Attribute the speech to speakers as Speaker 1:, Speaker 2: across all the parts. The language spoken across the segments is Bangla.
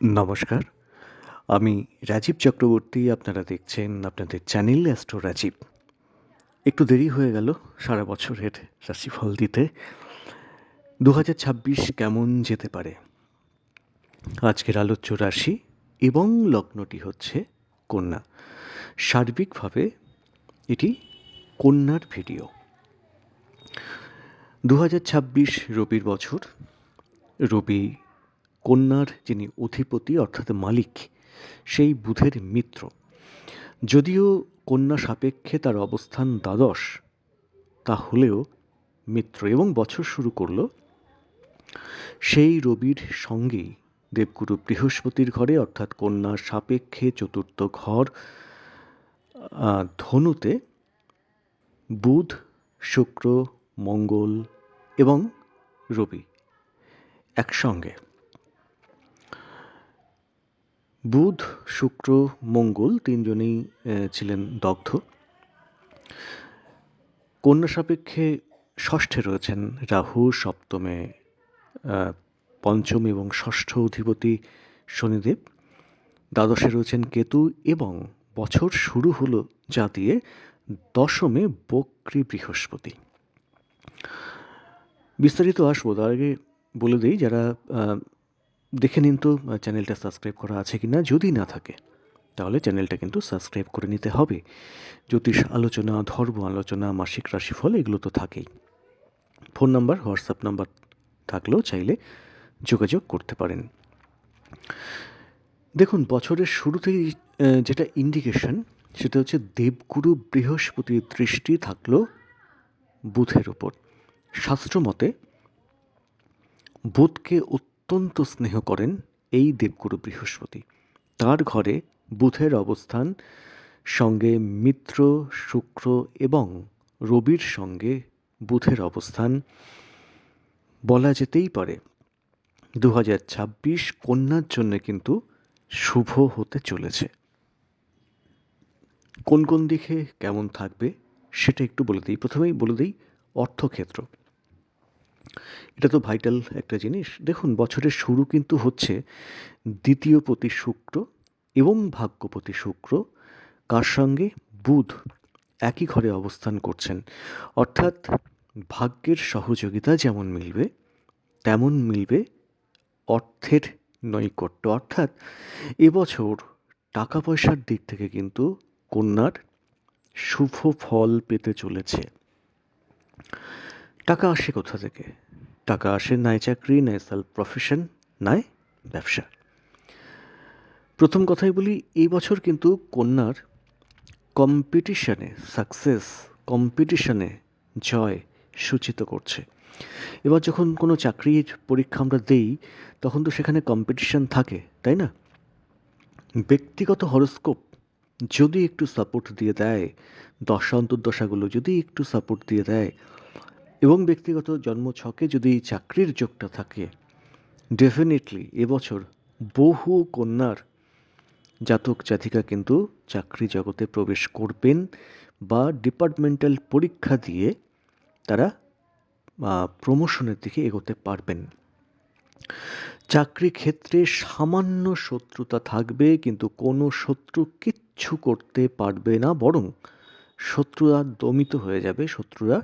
Speaker 1: নমস্কার। আমি রাজীব চক্রবর্তী। আপনারা দেখছেন আপনাদের চ্যানেল অ্যাস্ট্রো রাজীব। একটু দেরি হয়ে গেল সারা বছরের রাশিফল দিতে। 2026 কেমন যেতে পারে? আজকের আলোচ্য রাশি এবং লগ্নটি হচ্ছে কন্যা। সার্বিকভাবে এটি কন্যার ভিডিও। 2026 রবির বছর। রবি কন্যার যিনি অধিপতি অর্থাৎ মালিক, সেই বুধের মিত্র। যদিও কন্যা সাপেক্ষে তার অবস্থান দ্বাদশ, তাহলেও মিত্র এবং বছর শুরু করল সেই রবির সঙ্গেই দেবগুরু বৃহস্পতির ঘরে, অর্থাৎ কন্যা সাপেক্ষে চতুর্থ ঘর ধনুতে বুধ, শুক্র, মঙ্গল এবং রবি একসঙ্গে। বুধ, শুক্র, মঙ্গল তিনজনেই ছিলেন দগ্ধ। কন্যা সাপেক্ষে ষষ্ঠে রয়েছেন রাহু, সপ্তমে পঞ্চম এবং ষষ্ঠ অধিপতি শনিদেব, দ্বাদশে রয়েছেন কেতু এবং বছর শুরু হলো যা দিয়ে দশমে বক্রী বৃহস্পতি। বিস্তারিত আসবো, তার আগে বলে দিই যারা দেখে নিন তো চ্যানেলটা সাবস্ক্রাইব করা আছে কিনা। যদি না থাকে তাহলে চ্যানেলটা কিন্তু সাবস্ক্রাইব করে নিতে হবে। জ্যোতিষ আলোচনা, ধর্ম আলোচনা, মাসিক রাশিফল এগুলো তো থাকেই। ফোন নাম্বার, হোয়াটসঅ্যাপ নাম্বার থাকলেও চাইলে যোগাযোগ করতে পারেন। দেখুন, বছরের শুরুতেই যেটা ইন্ডিকেশন সেটা হচ্ছে দেবগুরু বৃহস্পতির দৃষ্টি থাকলো বুধের ওপর। শাস্ত্রমতে বুধকে অত্যন্ত স্নেহ করেন এই দেবগুরু বৃহস্পতি। তার ঘরে বুধের অবস্থান, সঙ্গে মিত্র, শুক্র এবং রবির সঙ্গে বুধের অবস্থান, বলা যেতেই পারে 2026 কন্যার জন্য কিন্তু শুভ হতে চলেছে। কোন কোন দিকে কেমন থাকবে সেটা একটু বলে দিই। প্রথমেই বলে দিই অর্থক্ষেত্র। এটা তো ভাইটাল একটা জিনিস। দেখুন, বছরের শুরু কিন্তু হচ্ছে দ্বিতীয়পতি শুক্র এবং ভাগ্যপতি শুক্র, কার সঙ্গে? বুধ একই ঘরে অবস্থান করছেন। অর্থাৎ ভাগ্যের সহযোগিতা যেমন মিলবে, তেমন মিলবে অর্থের নৈকট্য। অর্থাৎ এবছর টাকা পয়সার দিক থেকে কিন্তু কন্যার শুভ ফল পেতে চলেছে। টাকা আসে কোথা থেকে? টাকা আসে নয় চাকরি, নয় সেলফ প্রফেশন, নয় ব্যবসা। প্রথম কথাই বলি, এই বছর কিন্তু কন্যার কম্পিটিশনে সাকসেস, কম্পিটিশনে জয় সূচিত করছে। এবার যখন কোনো চাকরির পরীক্ষা আমরা দেই, তখন তো সেখানে কম্পিটিশন থাকে, তাই না? ব্যক্তিগত হরোস্কোপ যদি একটু সাপোর্ট দিয়ে দেয়, দশা অন্তর্দশাগুলো যদি একটু সাপোর্ট দিয়ে দেয় এবং ব্যক্তিগত জন্মছকে যদি চাকরির যোগটা থাকে, ডেফিনেটলি এবছর বহু কন্যার জাতক জাতিকা কিন্তু চাকরি জগতে প্রবেশ করবেন বা ডিপার্টমেন্টাল পরীক্ষা দিয়ে তারা প্রমোশনের দিকে এগোতে পারবেন। চাকরি ক্ষেত্রে সামান্য শত্রুতা থাকবে, কিন্তু কোনো শত্রু কিচ্ছু করতে পারবে না, বরং শত্রুরা দমিত হয়ে যাবে, শত্রুরা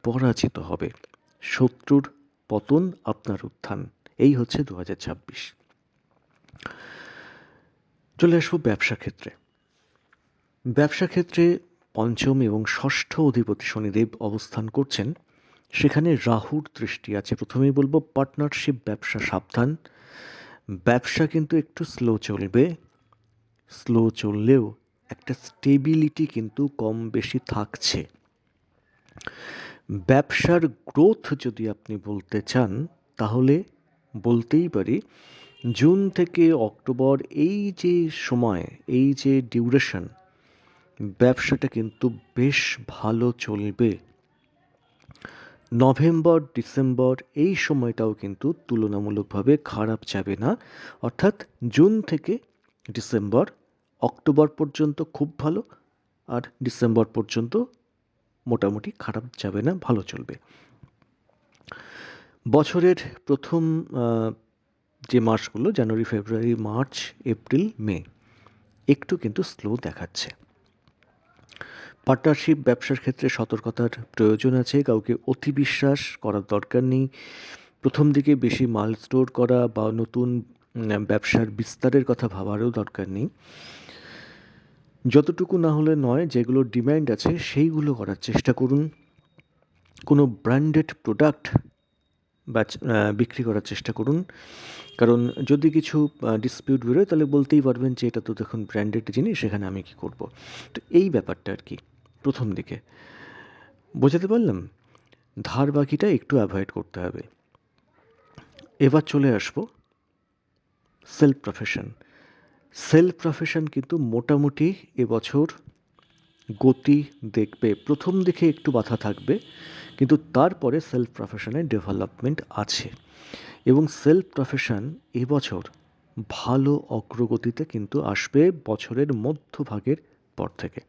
Speaker 1: পরাজিত হবে। শত্রুর পতন, আপনার উত্থান, এই হচ্ছে 2026। চলে আসবো ব্যবসা ক্ষেত্রে। ব্যবসা ক্ষেত্রে পঞ্চম এবং ষষ্ঠ অধিপতি শনিদেব অবস্থান করছেন, সেখানে রাহুর দৃষ্টি আছে। প্রথমেই বলবো পার্টনারশিপ ব্যবসা সাবধান। ব্যবসা কিন্তু একটু স্লো চলবে, স্লো চললেও একটা স্টেবিলিটি কিন্তু কম বেশি থাকছে। ব্যবসার গ্রোথ যদি আপনি বলতে চান, তাহলে বলতেই পারি জুন থেকে অক্টোবর এই যে সময়, এই যে ডিউরেশন, ব্যবসাটা কিন্তু বেশ ভালো চলবে। নভেম্বর, ডিসেম্বর এই সময়টাও কিন্তু তুলনামূলকভাবে খারাপ যাবে না। অর্থাৎ জুন থেকে ডিসেম্বর, অক্টোবর পর্যন্ত খুব ভালো, আর ডিসেম্বর পর্যন্ত মোটামুটি খারাপ যাবে না, ভালো চলবে। বছরের প্রথম যে মাসগুলো জানুয়ারি, ফেব্রুয়ারি, মার্চ, এপ্রিল, মে একটু কিন্তু স্লো দেখাচ্ছে। পার্টনারশিপ ব্যবসার ক্ষেত্রে সতর্কতার প্রয়োজন আছে, কাউকে অতি বিশ্বাস করার দরকার নেই। প্রথম দিকে বেশি মাল স্টোর করা বা নতুন ব্যবসার বিস্তারের কথা ভাবারও দরকার নেই। যতটুকু না হলে নয়, যেগুলো ডিম্যান্ড আছে সেইগুলো করার চেষ্টা করুন। কোনো ব্র্যান্ডেড প্রোডাক্ট বিক্রি করার চেষ্টা করুন, কারণ যদি কিছু ডিসপিউট বেরোয় তাহলে বলতেই পারবেন যে এটা তো দেখুন ব্র্যান্ডেড জিনিস, সেখানে আমি কি করব। তো এই ব্যাপারটা আর কি প্রথম দিকে বোঝাতে পারলাম। ধার বাকিটা একটু অ্যাভয়েড করতে হবে। এবার চলে আসবো সেলফ প্রফেশন। সেলফ প্রফেশন কিন্তু মোটামুটি এবছর গতি দেখবে। প্রথম দিকে একটু বাধা থাকবে, কিন্তু তারপরে সেলফ প্রফেশনের ডেভেলপমেন্ট আছে, এবং সেলফ প্রফেশন এবছর ভালো অগ্রগতিতে কিন্তু আসবে বছরের মধ্যভাগের পর থেকে।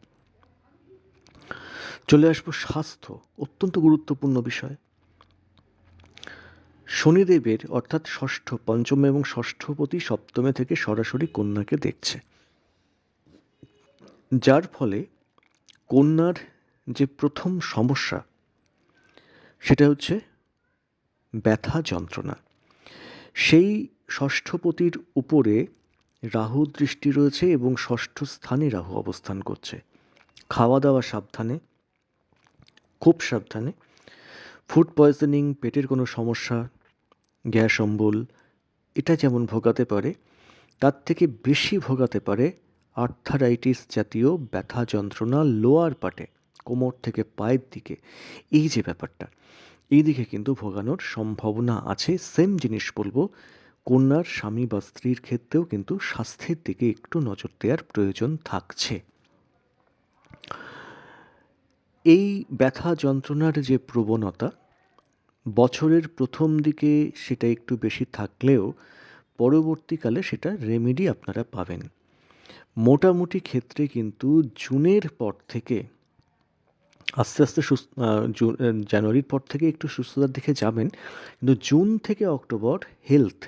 Speaker 1: চলে আসবো স্বাস্থ্য, অত্যন্ত গুরুত্বপূর্ণ বিষয়। শনিদেবের অর্থাৎ পঞ্চম এবং ষষ্ঠপতি সপ্তমে থেকে সরাসরি কন্যাকে দেখছে, যার ফলে কন্যার যে প্রথম সমস্যা সেটা হচ্ছে ব্যথা যন্ত্রণা। সেই ষষ্ঠপতির উপরে রাহু দৃষ্টি রয়েছে এবং ষষ্ঠ স্থানে রাহু অবস্থান করছে। খাওয়া দাওয়া সাবধানে, খুব সাবধানে। ফুড পয়জনিং, পেটের কোনো সমস্যা, গ্যাস অম্বল, এটা যেমন ভোগাতে পারে, তার থেকে বেশি ভোগাতে পারে আর্থারাইটিস জাতীয় ব্যথা যন্ত্রণা লোয়ার পার্টে, কোমর থেকে পায়ের দিকে। এই যে ব্যাপারটা, এই দিকে কিন্তু ভোগানোর সম্ভাবনা আছে। সেম জিনিস বলবো, কন্যার স্বামী বা স্ত্রীর ক্ষেত্রেও কিন্তু স্বাস্থ্যের দিকে একটু নজর দেওয়ার প্রয়োজন থাকছে। এই ব্যথা যন্ত্রণার যে প্রবণতা বছরের প্রথম দিকে সেটা একটু বেশি থাকলেও পরবর্তীকালে সেটা রেমেডি আপনারা পাবেন। মোটামুটি ক্ষেত্রে কিন্তু জুনের পর থেকে আস্তে আস্তে জানুয়ারির পর থেকে একটু সুস্থতার দিকে যাবেন, কিন্তু জুন থেকে অক্টোবর হেলথ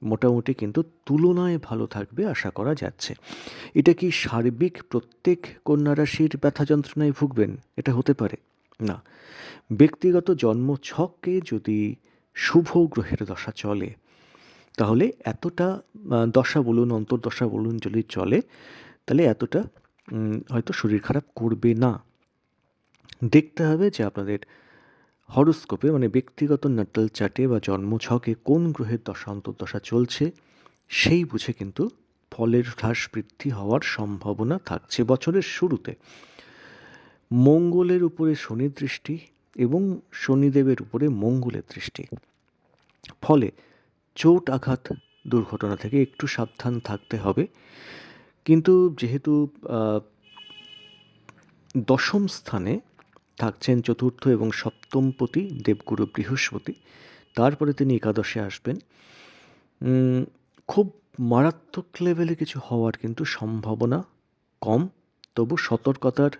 Speaker 1: মোটামুটি কিন্তু তুলনায় ভালো থাকবে আশা করা যাচ্ছে। এটা কি সার্বিক প্রত্যেক কন্যা রাশির ব্যথা যন্ত্রণায় ভুগবেন? এটা হতে পারে না। ব্যক্তিগত জন্মছকে যদি শুভ গ্রহের দশা চলে, তাহলে এতটা দশা বলুন, অন্তর্দশা বলুন যদি চলে, তাহলে এতটা হয়তো শরীর খারাপ করবে না। দেখতে হবে যে আপনাদের হরোস্কোপে মানে ব্যক্তিগত নাটাল চার্টে বা জন্মছকে কোন গ্রহের দশা অন্তর্দশা চলছে, সেই বুঝে কিন্তু ফলের হ্রাস বৃদ্ধি হওয়ার সম্ভাবনা থাকছে বছরের শুরুতে। মঙ্গলের উপরে শনি দৃষ্টি এবং শনিদেবের উপরে মঙ্গলের দৃষ্টি, ফলে চোট আঘাত দুর্ঘটনা থেকে একটু সাবধান থাকতে হবে। কিন্তু যেহেতু দশম স্থানে থাকছেন চতুর্থ এবং সপ্তমপতি দেবগুরু বৃহস্পতি, তারপরে তিনি একাদশে আসবেন। খুব মারাত্মক লেভেলে কিছু হওয়ার কিন্তু সম্ভাবনা কম, তবু সতর্কতার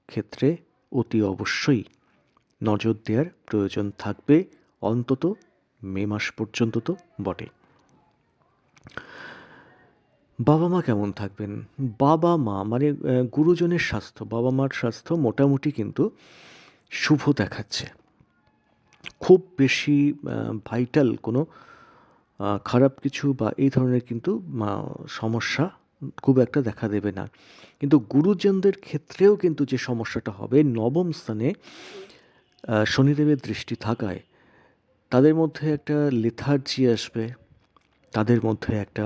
Speaker 1: ক্ষেত্রে অতি অবশ্যই নজর দেওয়ার প্রয়োজন থাকবে, অন্তত মে মাস পর্যন্ত তো বটে। বাবা মা কেমন থাকবেন? বাবা মা মানে গুরুজনের স্বাস্থ্য, বাবা মার স্বাস্থ্য মোটামুটি কিন্তু শুভ দেখাচ্ছে। খুব বেশি ভাইটাল কোনো খারাপ কিছু বা এই ধরনের কিন্তু সমস্যা খুব একটা দেখা দেবে না। কিন্তু গুরুজনদের ক্ষেত্রেও কিন্তু যে সমস্যাটা হবে, নবম স্থানে শনিদেবের দৃষ্টি থাকায় তাদের মধ্যে একটা লেথার্জি আসবে, তাদের মধ্যে একটা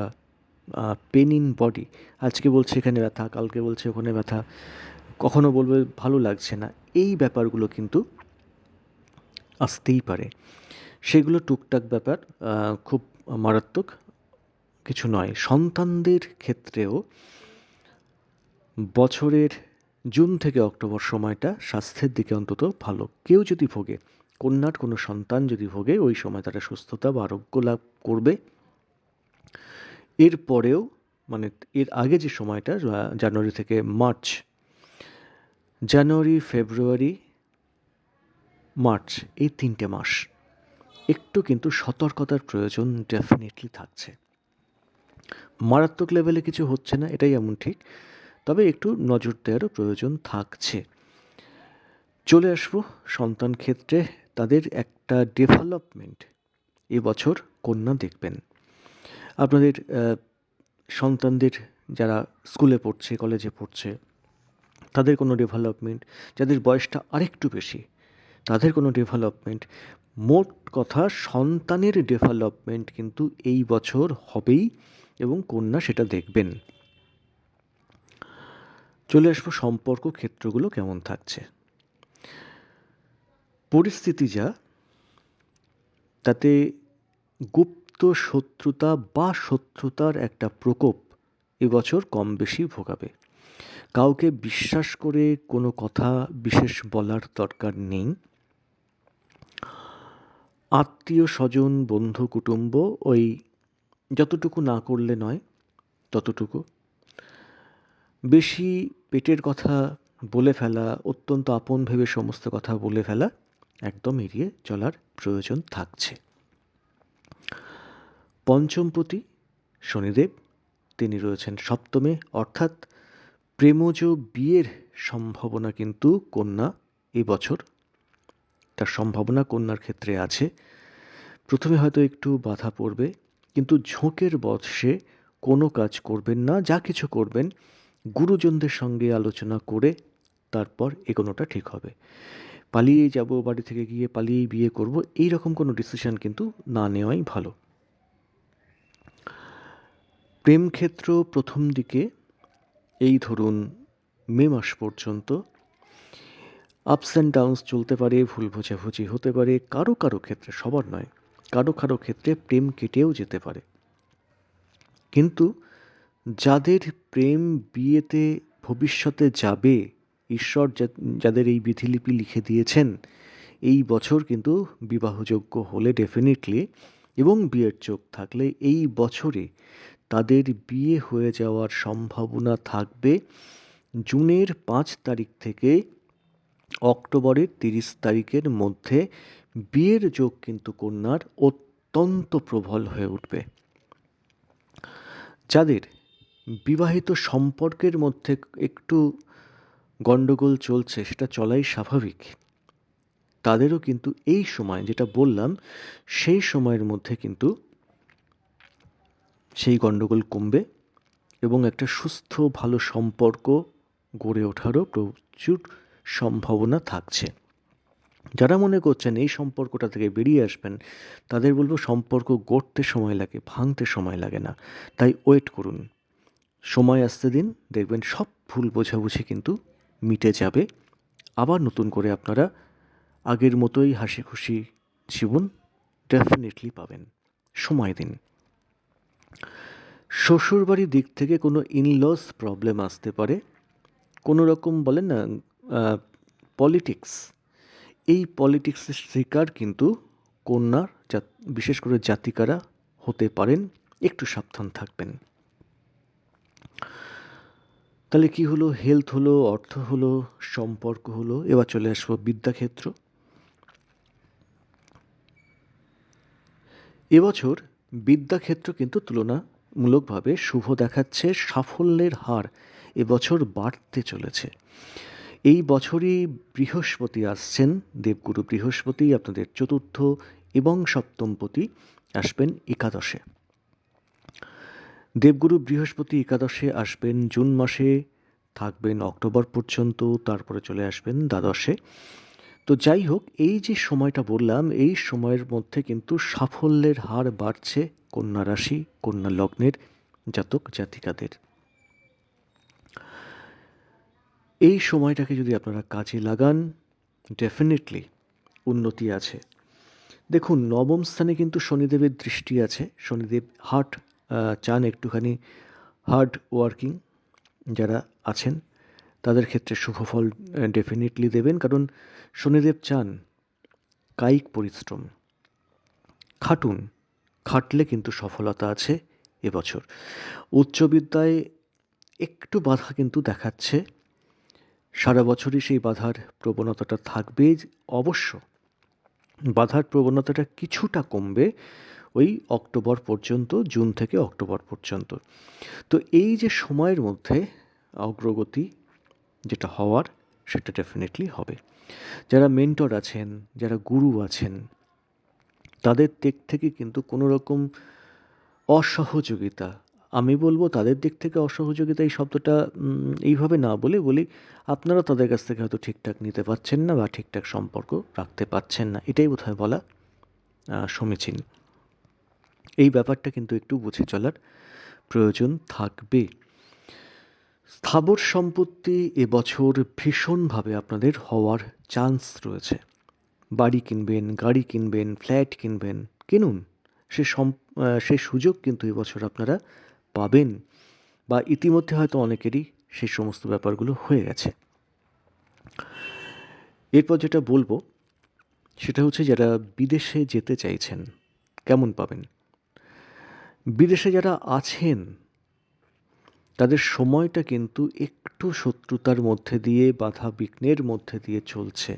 Speaker 1: পেন ইন বডি, আজকে বলছে এখানে ব্যথা, কালকে বলছে ওখানে ব্যথা, কখনো বলবে ভালো লাগছে না, এই ব্যাপারগুলো কিন্তু আসতেই পারে। সেগুলো টুকটাক ব্যাপার, খুব মারাত্মক কিছু নয়। সন্তানদের ক্ষেত্রেও বছরের জুন থেকে অক্টোবর সময়টা স্বাস্থ্যের দিকে অন্তত ভালো। কেউ যদি ভোগে, কন্যার কোনো সন্তান যদি ভোগে, ওই সময় তারা সুস্থতা বা আরোগ্য লাভ করবে। এর পরেও মানে এর আগে যে সময়টা জানুয়ারি থেকে মার্চ, জানুয়ারি, ফেব্রুয়ারি, মার্চ, এই 3টে মাস একটু কিন্তু সতর্কতার প্রয়োজন ডেফিনেটলি থাকছে। মারাত্মক লেভেলে কিছু হচ্ছে না, এটাই এমন ঠিক, তবে একটু নজর দেওয়ারও প্রয়োজন থাকছে। চলে আসবো সন্তান ক্ষেত্রে। তাদের একটা ডেভেলপমেন্ট এবছর কন্যা দেখবেন। আপনাদের সন্তানদের যারা স্কুলে পড়ছে, কলেজে পড়ছে, তাদের কোনো ডেভেলপমেন্ট, যাদের বয়সটা আরেকটু বেশি তাদের কোনো ডেভেলপমেন্ট, মোট কথা সন্তানের ডেভেলপমেন্ট কিন্তু এই বছর হবেই এবং কন্যা সেটা দেখবেন। চলে আসবো সম্পর্ক ক্ষেত্রগুলো কেমন থাকছে। পরিস্থিতি যা, তাতে গুপ্ত শত্রুতা বা শত্রুতার একটা প্রকোপ এবছর কম বেশি ভোগাবে। কাউকে বিশ্বাস করে কোনো কথা বিশেষ বলার দরকার নেই। আত্মীয় স্বজন, বন্ধু কুটুম্ব ওই যতটুকু না করলে নয় ততটুকু। বেশি পেটের কথা বলে ফেলা, অত্যন্ত আপন ভেবে সমস্ত কথা বলে ফেলা একদম এড়িয়ে চলার প্রয়োজন থাকছে। পঞ্চমপতি শনিদেব, তিনি রয়েছেন সপ্তমে, অর্থাৎ প্রেমজ বিয়ের সম্ভাবনা কিন্তু কন্যা এবছর, তার সম্ভাবনা কন্যার ক্ষেত্রে আছে। প্রথমে হয়তো একটু বাধা পড়বে, কিন্তু ঝোঁকের বশে কোনো কাজ করবেন না। যা কিছু করবেন গুরুজনদের সঙ্গে আলোচনা করে তারপর এগোনোটা ঠিক হবে। পালিয়ে যাব, বাড়ি থেকে গিয়ে পালিয়েই বিয়ে করব, এই রকম কোনো ডিসিশন কিন্তু না নেওয়াই ভালো। প্রেম ক্ষেত্র প্রথম দিকে এই ধরুন মে মাস পর্যন্ত আপস অ্যান্ড ডাউনস চলতে পারে, ভুল বোঝাবুঝি হতে পারে, কারো কারো ক্ষেত্রে, সবার নয়, কারো কারো ক্ষেত্রে প্রেম কেটেও যেতে পারে। কিন্তু যাদের প্রেম বিয়েতে ভবিষ্যতে যাবে, ঈশ্বর যাদের এই বিধিলিপি লিখে দিয়েছেন, এই বছর কিন্তু বিবাহযোগ্য হলে ডেফিনেটলি এবং বিয়ের চোখ থাকলে এই বছরে তাদের বিয়ে হয়ে যাওয়ার সম্ভাবনা থাকবে জুনের 5 তারিখ থেকে অক্টোবরের 30 তারিখের মধ্যে। বিয়ের যোগ কিন্তু কন্যার অত্যন্ত প্রবল হয়ে উঠবে। যাদের বিবাহিত সম্পর্কের মধ্যে একটু গণ্ডগোল চলছে, সেটা চলাই স্বাভাবিক, তাদেরও কিন্তু এই সময় যেটা বললাম সেই সময়ের মধ্যে কিন্তু সেই গণ্ডগোল কমবে এবং একটা সুস্থ ভালো সম্পর্ক গড়ে ওঠারও প্রচুর সম্ভাবনা থাকছে। যারা মনে করছেন এই সম্পর্কটা থেকে বেরিয়ে আসবেন, তাদের বলবো সম্পর্ক গড়তে সময় লাগে, ভাঙতে সময় লাগে না। তাই ওয়েট করুন, সময় আসতে দিন, দেখবেন সব ভুল বোঝাবুঝি কিন্তু মিটে যাবে। আবার নতুন করে আপনারা আগের মতোই হাসি খুশি জীবন ডেফিনেটলি পাবেন। সময় দিন। শ্বশুরবাড়ির দিক থেকে কোনো ইনলস প্রবলেম আসতে পারে, কোনো রকম বলেন না পলিটিক্স, এই পলিটিক্সের শিকার কিন্তু কন্যার বিশেষ করে জাতিকারা হতে পারেন, একটু সাবধান থাকবেন। তাহলে কি হলো, হেলথ হলো, অর্থ হলো, সম্পর্ক হলো। এবার চলে আসবো বিদ্যাক্ষেত্র। এবছর বিদ্যাক্ষেত্র কিন্তু তুলনামূলকভাবে শুভ দেখাচ্ছে, সাফল্যের হার এবছর বাড়তে চলেছে। এই বছরই বৃহস্পতি আসছেন, দেবগুরু বৃহস্পতি আপনাদের চতুর্থ এবং সপ্তমপতি আসবেন একাদশে। দেবগুরু বৃহস্পতি একাদশে আসবেন জুন মাসে, থাকবেন অক্টোবর পর্যন্ত, তারপরে চলে আসবেন দ্বাদশে। তো যাই হোক, এই যে সময়টা বললাম, এই সময়ের মধ্যে কিন্তু সাফল্যের হার বাড়ছে কন্যা রাশি, কন্যা লগ্নের জাতক জাতিকাদের। এই সময়টাকে যদি আপনারা কাজে লাগান, ডেফিনেটলি উন্নতি আছে। দেখুন, নবম স্থানে কিন্তু শনিদেবের দৃষ্টি আছে। শনিদেব হার্ড চান একটুখানি হার্ড ওয়ার্কিং যারা আছেন তাদের ক্ষেত্রে শুভ ফল ডেফিনেটলি দেবেন, কারণ শনিদেব চান কায়িক পরিশ্রম, খাটুন, খাটলে কিন্তু সফলতা আছে এবছর। উচ্চ বিদ্যায় একটু বাধা কিন্তু দেখাচ্ছে, সারা বছরই সেই বাধার প্রবণতাটা থাকবে অবশ্য। বাধার প্রবণতাটা কিছুটা কমবে ওই অক্টোবর পর্যন্ত, জুন থেকে অক্টোবর পর্যন্ত। তো এই যে সময়ের মধ্যে অগ্রগতি যেটা হওয়ার, সেটা ডেফিনেটলি হবে। যারা মেন্টর আছেন, যারা গুরু আছেন, তাদের দিক থেকে কিন্তু কোনো রকম অসহযোগিতা, আমি বলবো তাদের দিক থেকে অসহযোগিতা এই শব্দটা এইভাবে না বলে বলি, আপনারা তাদের কাছ থেকে হয়তো ঠিকঠাক নিতে পারছেন না বা ঠিকঠাক সম্পর্ক রাখতে পারছেন না, এটাই বোধহয় বলা সমীচীন। এই ব্যাপারটা কিন্তু একটু বুঝে চলার প্রয়োজন থাকবে। স্থাবর সম্পত্তি এবছর ভীষণভাবে আপনাদের হওয়ার চান্স রয়েছে। বাড়ি কিনবেন, গাড়ি কিনবেন, ফ্ল্যাট কিনবেন, কিনুন। সে সুযোগ কিন্তু এবছর আপনারা পাবেন, বা ইতিমধ্যে হয়তো অনেকেরই সেই সমস্ত ব্যাপারগুলো হয়ে গেছে। এরপর যেটা বলবো সেটা হচ্ছে, যারা বিদেশে যেতে চাইছেন কেমন পাবেন। বিদেশে যারা আছেন তাদের সময়টা কিন্তু একটু শত্রুতার মধ্যে দিয়ে, বাধা বিঘ্নের মধ্যে দিয়ে চলছে।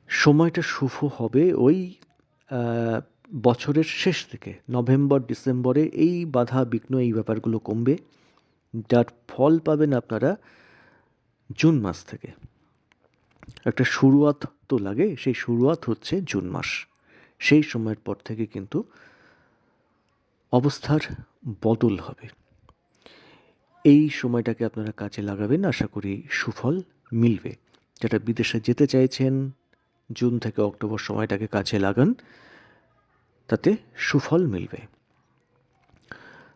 Speaker 1: সময়টা শুভ হবে ওই বছরের শেষ থেকে, নভেম্বর ডিসেম্বরে এই বাধা বিঘ্ন, এই ব্যাপারগুলো কমবে, যার ফল পাবেন আপনারা জুন মাস থেকে। একটা শুরুয়াত তো লাগে, সেই শুরুয়াত হচ্ছে জুন মাস। সেই সময়ের পর থেকে কিন্তু অবস্থার বদল হবে। এই সময়টাকে আপনারা কাজে লাগাবেন, আশা করি সুফল মিলবে। যারা বিদেশে যেতে চাইছেন, জুন থেকে অক্টোবর সময়টাকে কাজে লাগান, তাতে সুফল মিলবে।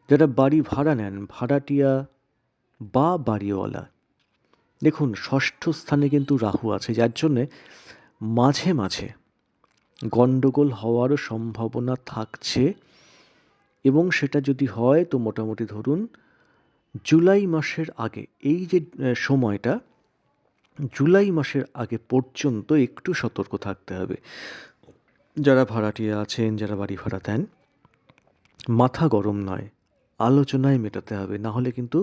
Speaker 1: যারা বাড়ি ভাড়া নেন, ভাড়াটিয়া বা বাড়িওয়ালা, দেখুন ষষ্ঠ স্থানে কিন্তু রাহু আছে, যার জন্যে মাঝে মাঝে গণ্ডগোল হওয়ারও সম্ভাবনা থাকছে। এবং সেটা যদি হয় তো মোটামুটি ধরুন জুলাই মাসের আগে, এই যে সময়টা, জুলাই মাসের আগে পর্যন্ত একটু সতর্ক থাকতে হবে। যারা ভাড়াটিয়া আছেন, যারা বাড়ি ভাড়া দেন, মাথা গরম নয়, আলোচনায় মেটাতে হবে, না হলে কিন্তু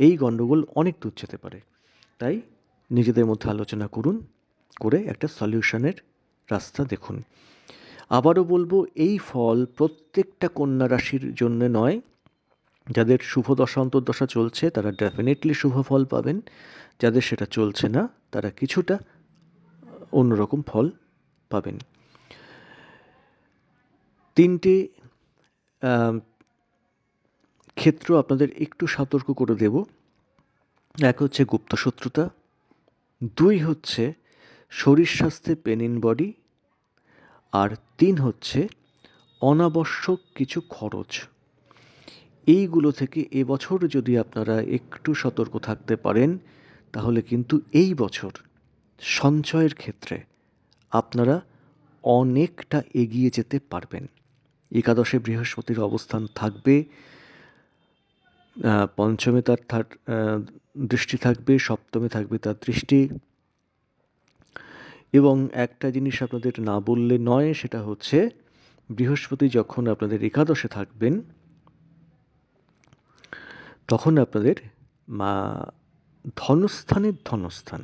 Speaker 1: এই গণ্ডগোল অনেক দূর যেতে পারে। তাই নিজেদের মধ্যে আলোচনা করুন, করে একটা সলিউশনের রাস্তা দেখুন। আবারও বলবো, এই ফল প্রত্যেকটা কন্যা রাশির জন্য নয়। যাদের শুভ দশা অন্তর্দশা চলছে তারা ডেফিনেটলি শুভ ফল পাবেন, যাদের সেটা চলছে না তারা কিছুটা অন্যরকম ফল পাবেন। তিনটে ক্ষেত্র আপনাদের একটু সতর্ক করে দেব। এক হচ্ছে গুপ্ত শত্রুতা, দুই হচ্ছে শরীর স্বাস্থ্যে পেন ইন বডি, আর তিন হচ্ছে অনাবশ্যক কিছু খরচ। এইগুলো থেকে এবছর যদি আপনারা একটু সতর্ক থাকতে পারেন, তাহলে কিন্তু এই বছর সঞ্চয়ের ক্ষেত্রে আপনারা অনেকটা এগিয়ে যেতে পারবেন। একাদশে বৃহস্পতির অবস্থান থাকবে, পঞ্চমে তার দৃষ্টি থাকবে, সপ্তমে থাকবে তার দৃষ্টি। এবং একটা জিনিস আপনাদের না বললে নয়, সেটা হচ্ছে বৃহস্পতি যখন আপনাদের একাদশে থাকবেন তখন আপনাদের ধনস্থানের ধনস্থান,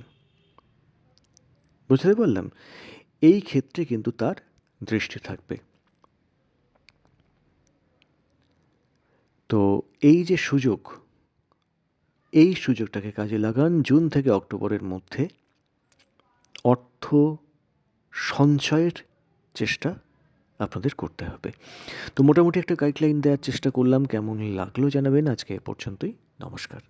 Speaker 1: বুঝতে পারলাম, এই ক্ষেত্রে কিন্তু তার দৃষ্টি থাকবে। তো এই যে সুযোগ, এই সুযোগটাকে কাজে লাগান। জুন থেকে অক্টোবরের মধ্যে অর্থ সঞ্চয়ের চেষ্টা আপনাদের করতে হবে। তো মোটামুটি একটা গাইডলাইন দেওয়ার চেষ্টা করলাম, কেমন লাগলো জানাবেন। আজকে এ পর্যন্তই, নমস্কার।